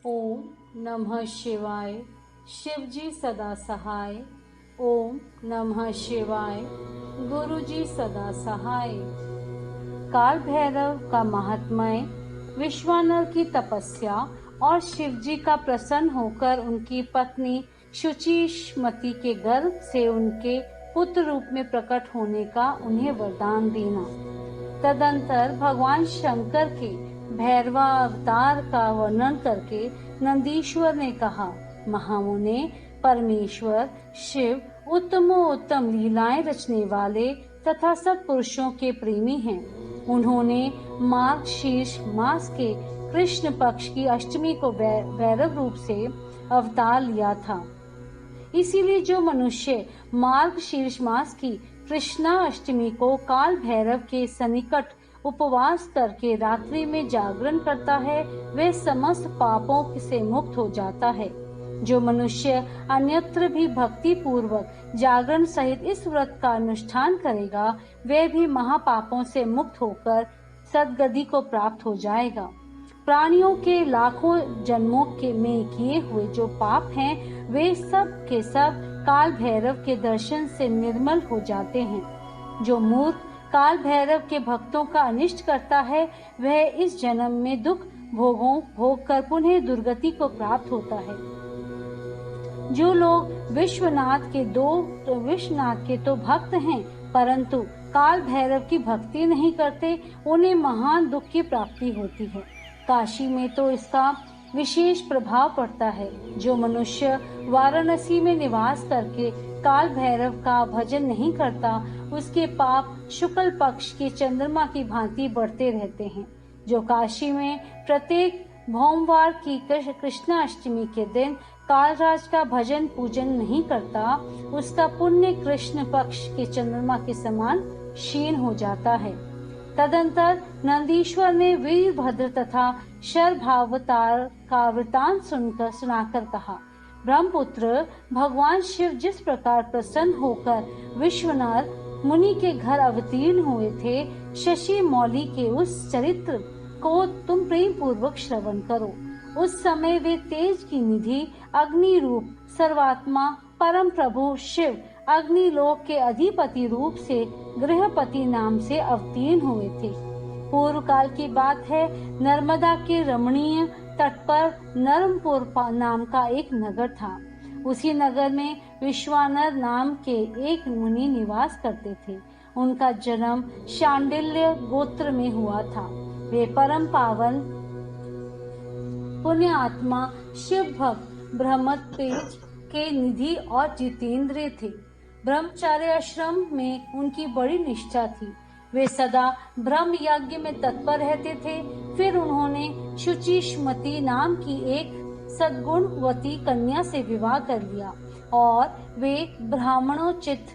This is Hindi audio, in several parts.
ओम नमः शिवाय। शिव जी सदा सहाय। ओम नमः शिवाय। गुरु जी सदा सहाय। काल भैरव का महात्म्य। विश्वानर की तपस्या और शिव जी का प्रसन्न होकर उनकी पत्नी शुचिष्मति के गर्भ से उनके पुत्र रूप में प्रकट होने का उन्हें वरदान देना। तदंतर भगवान शंकर के भैरवा अवतार का वर्णन करके नंदीश्वर ने कहा, महामुने, परमेश्वर शिव उत्तमोत्तम लीलाएं रचने वाले तथा सब पुरुषों के प्रेमी हैं। उन्होंने मार्गशीर्ष मास के कृष्ण पक्ष की अष्टमी को भैरव रूप से अवतार लिया था। इसीलिए जो मनुष्य मार्गशीर्ष मास की कृष्णा अष्टमी को काल भैरव के सन्निकट उपवास करके रात्रि में जागरण करता है, वह समस्त पापों से मुक्त हो जाता है। जो मनुष्य अन्यत्र भी भक्ति पूर्वक जागरण सहित इस व्रत का अनुष्ठान करेगा, वह भी महापापों से मुक्त होकर सद्गति को प्राप्त हो जाएगा। प्राणियों के लाखों जन्मों में किए हुए जो पाप हैं, वे सब के सब काल भैरव के दर्शन से निर्मल हो जाते हैं। जो मूर्ख काल भैरव के भक्तों का अनिष्ट करता है, वह इस जन्म में दुख भोग कर पुनः दुर्गति को प्राप्त होता है। जो लोग विश्वनाथ के तो भक्त हैं, परंतु काल भैरव की भक्ति नहीं करते, उन्हें महान दुख की प्राप्ति होती है। काशी में तो इसका विशेष प्रभाव पड़ता है। जो मनुष्य वाराणसी में निवास करके काल भैरव का भजन नहीं करता, उसके पाप शुक्ल पक्ष के चंद्रमा की भांति बढ़ते रहते हैं। जो काशी में प्रत्येक भोमवार की कृष्णाष्टमी के दिन कालराज का भजन पूजन नहीं करता, उसका पुण्य कृष्ण पक्ष के चंद्रमा के समान क्षीण हो जाता है। तदंतर नंदीश्वर ने वीरभद्र तथा शरभावतार का वृतांत सुनाकर कहा, ब्रह्मपुत्र, भगवान शिव जिस प्रकार प्रसन्न होकर विश्वनाथ मुनि के घर अवतीर्ण हुए थे, शशि मौली के उस चरित्र को तुम प्रेम पूर्वक श्रवण करो। उस समय वे तेज की निधि अग्नि रूप सर्वात्मा परम प्रभु शिव अग्निलोक के अधिपति रूप से गृहपति नाम से अवतीर्ण हुए थे। पूर्व काल की बात है। नर्मदा के रमणीय तट पर नरमपुर नाम का एक नगर था। उसी नगर में विश्वानर नाम के एक मुनि निवास करते थे। उनका जन्म शांडिल्य गोत्र में हुआ था। वे परम पावन पुण्य आत्मा शिव भक्त ब्रह्मतेज के निधि और जितेंद्र थे। ब्रह्मचार्य आश्रम में उनकी बड़ी निष्ठा थी। वे सदा ब्रह्म यज्ञ में तत्पर रहते थे। फिर उन्होंने शुचिष्मति नाम की एक सद्गुणवती कन्या से विवाह कर लिया और वे ब्राह्मणोचित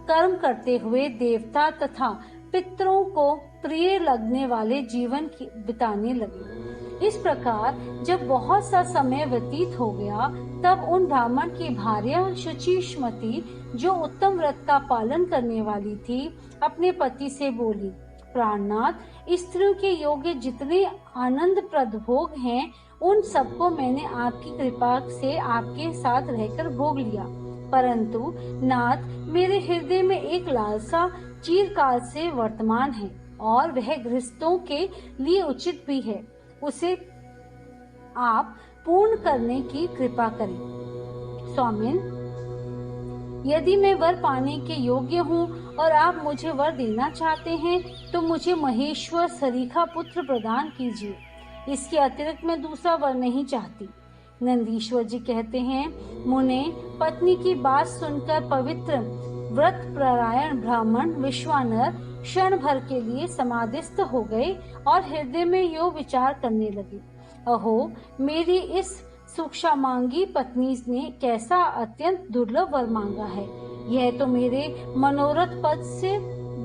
कर्म करते हुए देवता तथा पितरों को प्रिय लगने वाले जीवन बिताने लगे। इस प्रकार जब बहुत सा समय व्यतीत हो गया, तब उन ब्राह्मण की भार्या शुचिष्मति, जो उत्तम व्रत का पालन करने वाली थी, अपने पति से बोली, प्राणनाथ, स्त्रियों के योग्य जितने आनंदप्रद भोग हैं, उन सबको मैंने आपकी कृपा से आपके साथ रहकर भोग लिया। परंतु नाथ, मेरे हृदय में एक लालसा चिरकाल से वर्तमान है और वह गृहस्थों के लिए उचित भी है। उसे आप पूर्ण करने की कृपा करें। स्वामिन, यदि मैं वर पाने के योग्य हूँ और आप मुझे वर देना चाहते हैं, तो मुझे महेश्वर सरीखा पुत्र प्रदान कीजिए। इसके अतिरिक्त मैं दूसरा वर नहीं चाहती। नंदीश्वर जी कहते हैं, मुने, पत्नी की बात सुनकर पवित्र व्रत परायण ब्राह्मण विश्वानर क्षण भर के लिए समाधिस्थ हो गए और हृदय में यो विचार करने लगे, अहो, मेरी इस सूक्ष्मांगी पत्नी ने कैसा अत्यंत दुर्लभ वर मांगा है। यह तो मेरे मनोरथ पद से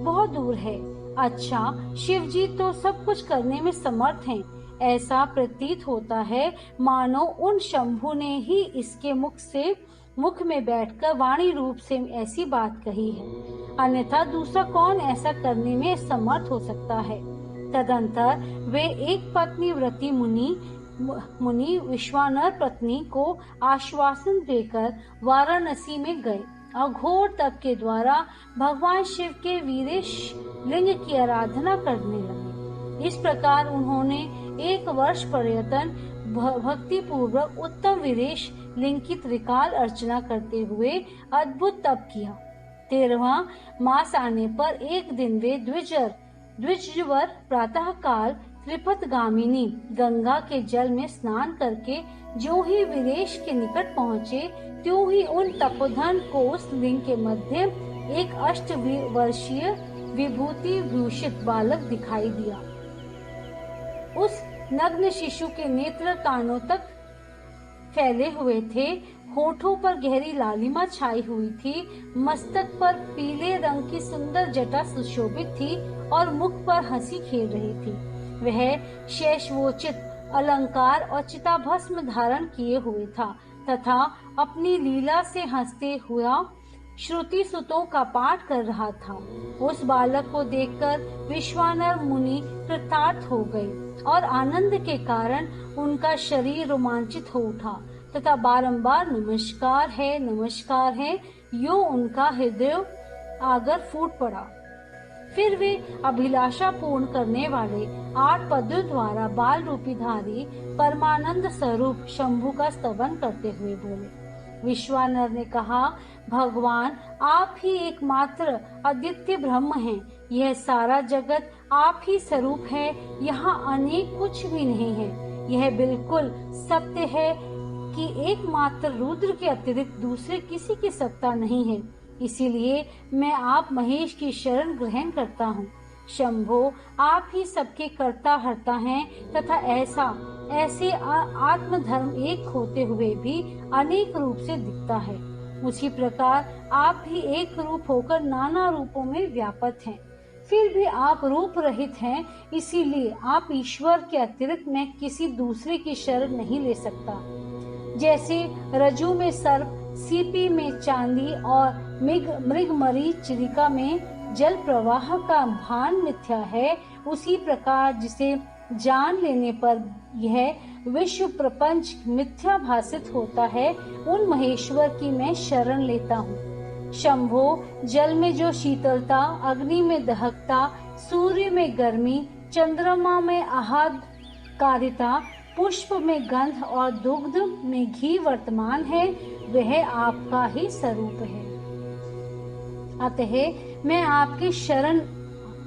बहुत दूर है। अच्छा, शिव जी तो सब कुछ करने में समर्थ हैं। ऐसा प्रतीत होता है मानो उन शंभु ने ही इसके मुख में बैठकर वाणी रूप से ऐसी बात कही है, अन्यथा दूसरा कौन ऐसा करने में समर्थ हो सकता है। तदंतर वे एक पत्नी व्रती मुनि मुनि विश्वानर पत्नी को आश्वासन देकर वाराणसी में गए और घोर तप के द्वारा भगवान शिव के वीरेश लिंग की आराधना करने लगे। इस प्रकार उन्होंने 1 वर्ष पर्यटन भक्ति पूर्वक उत्तम वीरेश लिंग की त्रिकाल अर्चना करते हुए अद्भुत तप किया। 13वां मास आने पर एक दिन वे द्विजवर प्रातः काल त्रिपथगामिनी गंगा के जल में स्नान करके जो ही वीरेश के निकट पहुँचे, त्यों ही उन तपोधन को उस लिंग के मध्य एक 8 वर्षीय विभूति भूषित बालक दिखाई दिया। उस नग्न शिशु के नेत्र कानों तक फैले हुए थे, होठों पर गहरी लालिमा छाई हुई थी, मस्तक पर पीले रंग की सुंदर जटा सुशोभित थी और मुख पर हंसी खेल रही थी। वह शेषवोचित अलंकार और चिताभस्म धारण किए हुए था तथा अपनी लीला से हंसते हुआ श्रुति सुतों का पाठ कर रहा था। उस बालक को देखकर विश्वानर मुनि कृतार्थ हो गए और आनंद के कारण उनका शरीर रोमांचित हो उठा तथा बारंबार नमस्कार है यो उनका हृदय आगर फूट पड़ा। फिर वे अभिलाषा पूर्ण करने वाले 8 पदों द्वारा बाल रूपी धारी परमानंद स्वरूप शंभु का स्तवन करते हुए बोले। विश्वानर ने कहा, भगवान आप ही एकमात्र अद्वितीय ब्रह्म हैं। यह सारा जगत आप ही स्वरूप है, यहाँ अनेक कुछ भी नहीं है। यह बिल्कुल सत्य है कि एकमात्र रुद्र के अतिरिक्त दूसरे किसी की सत्ता नहीं है। इसीलिए मैं आप महेश की शरण ग्रहण करता हूँ। शंभो आप ही सबके कर्ता हर्ता हैं तथा ऐसे आत्मधर्म एक होते हुए भी अनेक रूप से दिखता है। उसी प्रकार आप भी एक रूप होकर नाना रूपों में व्यापक हैं। फिर भी आप रूप रहित हैं, इसीलिए आप ईश्वर के अतिरिक्त मैं किसी दूसरे की शरण नहीं ले सकता। जैसे रज्जु में सर्प, सीपी में चांदी और मृगमरी चिलिका में जल प्रवाह का भान मिथ्या है, उसी प्रकार जिसे जान लेने पर यह विश्व प्रपंच मिथ्या भासित होता है, उन महेश्वर की मैं शरण लेता हूँ। शंभो जल में जो शीतलता, अग्नि में दहकता, सूर्य में गर्मी, चंद्रमा में आह्लादकारिता, पुष्प में गंध और दुग्ध में घी वर्तमान है, वह आपका ही स्वरूप है। अतः मैं आपकी शरण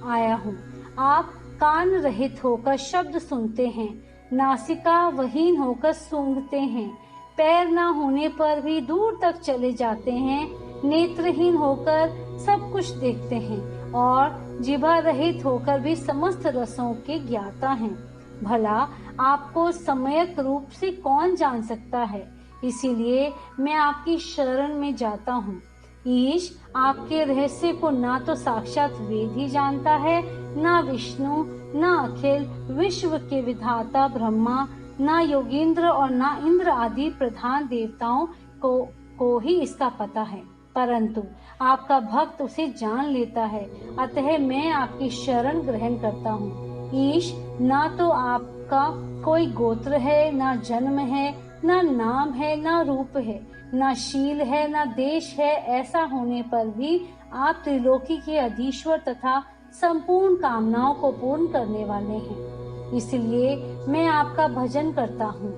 आया हूँ। आप कान रहित होकर शब्द सुनते हैं, नासिका वहीन होकर सूंघते हैं, पैर न होने पर भी दूर तक चले जाते हैं, नेत्रहीन होकर सब कुछ देखते हैं और जिह्वा रहित होकर भी समस्त रसों के ज्ञाता हैं। भला आपको सम्यक रूप से कौन जान सकता है? इसीलिए मैं आपकी शरण में जाता हूँ। ईश आपके रहस्य को ना तो साक्षात वेद ही जानता है, ना विष्णु, ना अखिल विश्व के विधाता ब्रह्मा, ना योगींद्र और ना इंद्र आदि प्रधान देवताओं को ही इसका पता है, परंतु आपका भक्त उसे जान लेता है। अतः मैं आपकी शरण ग्रहण करता हूँ। ईश ना तो आपका कोई गोत्र है, ना जन्म है, ना नाम है, ना रूप है, ना शील है, ना देश है। ऐसा होने पर भी आप त्रिलोकी के अधीश्वर तथा संपूर्ण कामनाओं को पूर्ण करने वाले हैं। इसलिए मैं आपका भजन करता हूँ।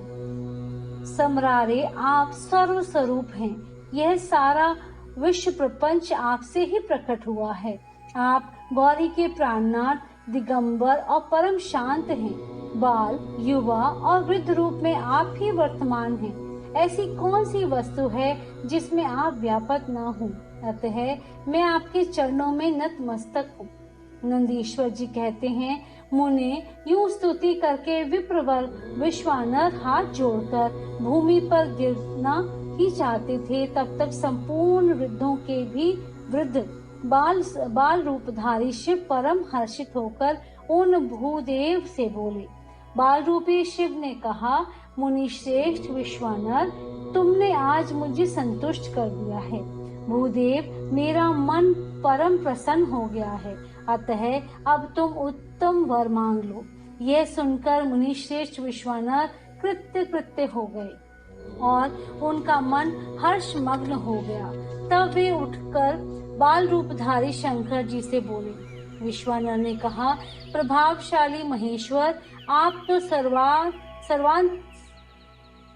समरारे आप सर्व स्वरूप हैं। यह सारा विश्व प्रपंच आपसे ही प्रकट हुआ है। आप गौरी के प्राणनाथ, दिगंबर और परम शांत हैं। बाल, युवा और वृद्ध रूप में आप ही वर्तमान हैं। ऐसी कौन सी वस्तु है जिसमें आप व्यापक न हो? अतः मैं आपके चरणों में नतमस्तक हूँ। नंदीश्वर जी कहते हैं, मुने यूं स्तुति करके विप्रवर विश्वानर हाथ जोड़कर भूमि पर गिरना ही चाहते थे, तब तक संपूर्ण वृद्धों के भी वृद्ध बाल रूपधारी शिव परम हर्षित होकर उन भूदेव से बोले। बाल रूपी शिव ने कहा, मुनि श्रेष्ठ विश्वानर, तुमने आज मुझे संतुष्ट कर दिया है। भूदेव, मेरा मन परम प्रसन्न हो गया है, अतः अब तुम उत्तम वर मांग लो। यह सुनकर मुनि श्रेष्ठ विश्वानर कृत्य कृत्य हो गए और उनका मन हर्षमग्न हो गया। तब वे उठकर बाल रूपधारी शंकर जी से बोले। विश्वानर ने कहा, प्रभावशाली महेश्वर, आप तो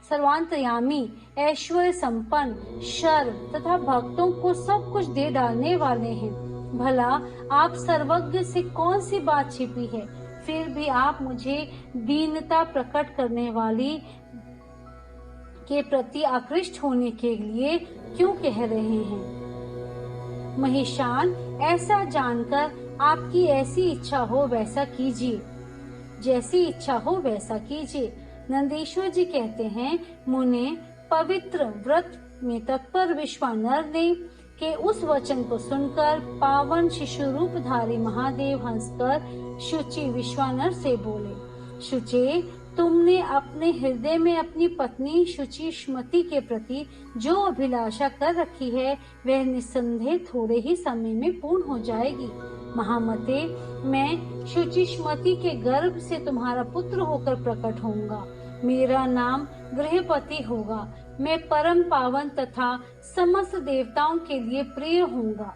सर्वांतर्यामी, ऐश्वर्य संपन्न, शर्व तथा भक्तों को सब कुछ दे डालने वाले हैं। भला आप सर्वज्ञ से कौन सी बात छिपी है? फिर भी आप मुझे दीनता प्रकट करने वाली के प्रति आकृष्ट होने के लिए क्यों कह रहे हैं? महेशान, ऐसा जानकर आपकी ऐसी इच्छा हो वैसा कीजिए, जैसी इच्छा हो वैसा कीजिए। नंदीश्वर जी कहते हैं, मुने, पवित्र व्रत में तत्पर विश्वानर ने के उस वचन को सुनकर पावन शिशु रूपधारी महादेव हंसकर शुचि विश्वानर से बोले, शुचे, तुमने अपने हृदय में अपनी पत्नी शुचिष्मति के प्रति जो अभिलाषा कर रखी है वह निस्संदेह थोड़े ही समय में पूर्ण हो जाएगी। महामते, मैं शुचिष्मति के गर्भ से तुम्हारा पुत्र होकर प्रकट होऊंगा। मेरा नाम गृहपति होगा। मैं परम पावन तथा समस्त देवताओं के लिए प्रिय होऊंगा।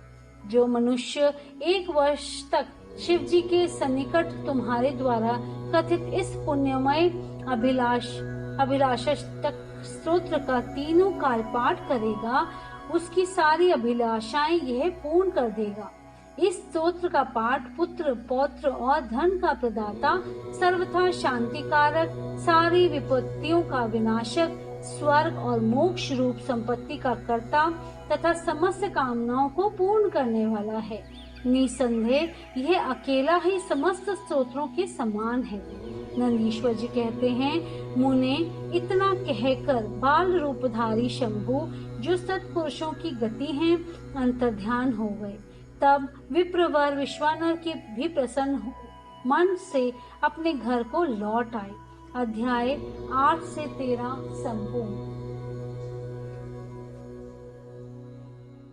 जो मनुष्य 1 वर्ष तक शिव जी के सन्निकट तुम्हारे द्वारा कथित इस पुण्यमय अभिलाषाष्टक स्तोत्र का 3 काल पाठ करेगा, उसकी सारी अभिलाषाएं यह पूर्ण कर देगा। इस स्तोत्र का पाठ पुत्र, पौत्र और धन का प्रदाता, सर्वथा शांतिकारक, सारी विपत्तियों का विनाशक, स्वर्ग और मोक्ष रूप संपत्ति का कर्ता तथा समस्त कामनाओं को पूर्ण करने वाला है। निसंदेह यह अकेला ही समस्त स्तोत्रों के समान है। नंदीश्वर जी कहते हैं, मुने, इतना कहकर बाल रूपधारी शंभु, जो सत्पुरुषों की गति हैं, अंतर्ध्यान हो गए। तब विप्रवर विश्वानर के भी प्रसन्न मन से अपने घर को लौट आए। अध्याय 8 से 13 संपूर्ण।